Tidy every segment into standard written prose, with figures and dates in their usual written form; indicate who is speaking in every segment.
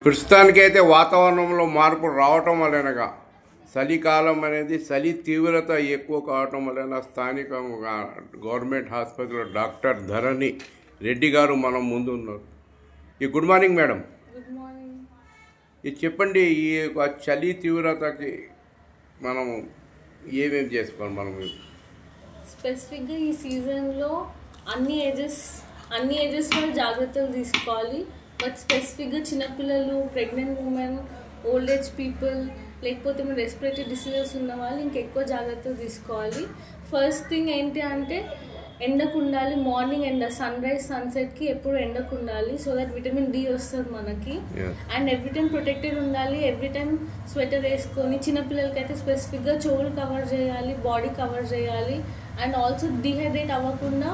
Speaker 1: ప్రస్తుతానికైతే వాతావరణంలో మార్పు రావటం వలనగా చలికాలం అనేది చలి తీవ్రత ఎక్కువ కావటం వలన స్థానికంగా గవర్నమెంట్ హాస్పిటల్లో డాక్టర్ ధరణి రెడ్డి గారు మనం ముందు ఉన్నారు. Good morning madam.
Speaker 2: Good morning.
Speaker 1: ఇది చెప్పండి, ఈ చలి తీవ్రతకి మనము ఏమేమి చేసుకోవాలి? మనం
Speaker 2: స్పెసిఫిక్గా ఈ సీజన్లో అన్ని ఏజెస్లో జాగ్రత్తలు తీసుకోవాలి. బట్ స్పెసిఫిక్గా చిన్నపిల్లలు, pregnant women, old age people, లేకపోతే మన రెస్పిరేటరీ డిసీజెస్ ఉన్న వాళ్ళు ఇంకెక్కువ జాగ్రత్తలు తీసుకోవాలి. ఫస్ట్ థింగ్ ఏంటి అంటే ఎండకు ఉండాలి. మార్నింగ్ ఎండ, సన్ రైజ్ సన్సెట్కి ఎప్పుడు ఎండకు ఉండాలి. సో దట్ విటమిన్ డి వస్తుంది మనకి. అండ్ ఎవ్రీ టైం ప్రొటెక్టెడ్ ఉండాలి. ఎవ్రీ టైం స్వెటర్ వేసుకొని, చిన్నపిల్లలకి అయితే స్పెసిఫిక్గా చెవులు కవర్ చేయాలి, బాడీ కవర్ చేయాలి. అండ్ ఆల్సో డిహైడ్రేట్ అవ్వకుండా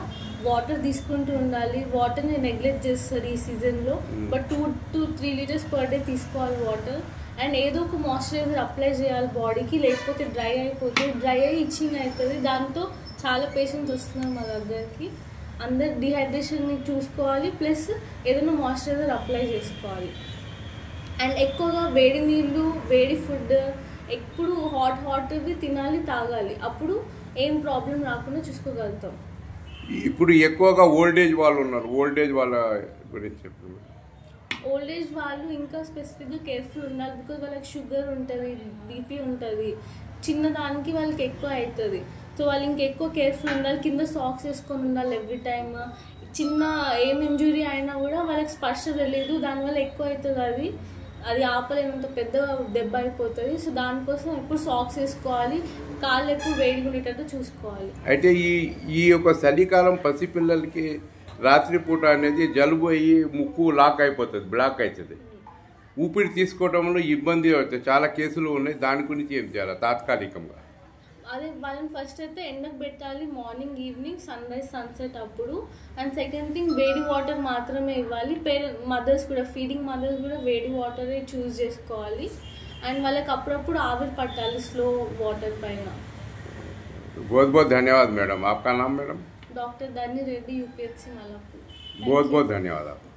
Speaker 2: వాటర్ తీసుకుంటూ ఉండాలి. వాటర్ని నెగ్లెక్ట్ చేస్తారు ఈ సీజన్లో. But 2 to 3 litres per day తీసుకోవాలి వాటర్. అండ్ ఏదో ఒక మాయిశ్చరైజర్ అప్లై చేయాలి బాడీకి, లేకపోతే డ్రై అయ్యి ఇచ్చింగ్ అవుతుంది. దాంతో చాలా పేషెంట్స్ వస్తున్నారు మా దగ్గరికి. అందరు డిహైడ్రేషన్ని చూసుకోవాలి, ప్లస్ ఏదైనా మాయిశ్చరైజర్ అప్లై చేసుకోవాలి. అండ్ ఎక్కువగా వేడి నీళ్ళు, వేడి ఫుడ్, ఎప్పుడు హాట్వి తినాలి, తాగాలి. అప్పుడు ఏం ప్రాబ్లం రాకుండా చూసుకోగలుగుతాం.
Speaker 1: ఇప్పుడు ఎక్కువగా ఓల్డేజ్ వాళ్ళు ఉన్నారు, ఓల్డేజ్ వాళ్ళ గురించి చెప్పండి.
Speaker 2: ఓల్డేజ్ వాళ్ళు ఇంకా స్పెసిఫిక్గా కేర్ఫుల్ ఉండాలి. బికాజ్ వాళ్ళకి షుగర్ ఉంటుంది, బీపీ ఉంటుంది. చిన్నదానికి వాళ్ళకి ఎక్కువ అవుతుంది. సో వాళ్ళు ఇంకెక్కువ కేర్ఫుల్ ఉండాలి. కింద సాక్స్ వేసుకొని ఉండాలి ఎవ్రీ టైమ్. చిన్న ఏం ఇంజురీ అయినా కూడా వాళ్ళకి స్పర్శ తెలియదు, దానివల్ల ఎక్కువ అవుతుంది. అది ఆపలేనంత పెద్ద దెబ్బ అయిపోతుంది. సో దానికోసం ఎప్పుడు సాక్స్ వేసుకోవాలి, కాళ్ళు ఎప్పుడు వేడిగా ఉండేటట్టు చూసుకోవాలి.
Speaker 1: అయితే ఈ యొక్క చలికాలం పసిపిల్లలకి రాత్రిపూట అనేది జలుబు అయ్యి ముక్కు లాక్ అయిపోతుంది, బ్లాక్ అవుతుంది. ఊపిరి తీసుకోవడంలో ఇబ్బంది అవుతుంది, చాలా కేసులు ఉన్నాయి. దాని గురించి ఏం చేయాలి తాత్కాలికంగా?
Speaker 2: అదే వాళ్ళని ఫస్ట్ అయితే ఎండకు పెట్టాలి, morning evening, sunrise sunset అప్పుడు. అండ్ సెకండ్ థింగ్, వేడి వాటర్ మాత్రమే ఇవ్వాలి. మదర్స్ కూడా, ఫీడింగ్ మదర్స్ కూడా వేడి వాటరే చూస్ చేసుకోవాలి. అండ్ వాళ్ళకి అప్పుడప్పుడు ఆవిరి పట్టాలి స్లో వాటర్ పైన.
Speaker 1: बहुत बहुत धन्यवाद मैडम. आपका नाम मैडम?
Speaker 2: डॉक्टर धरनी रेड्डी, यूपीएससी मालापुर.
Speaker 1: बहुत बहुत धन्यवाद आपका.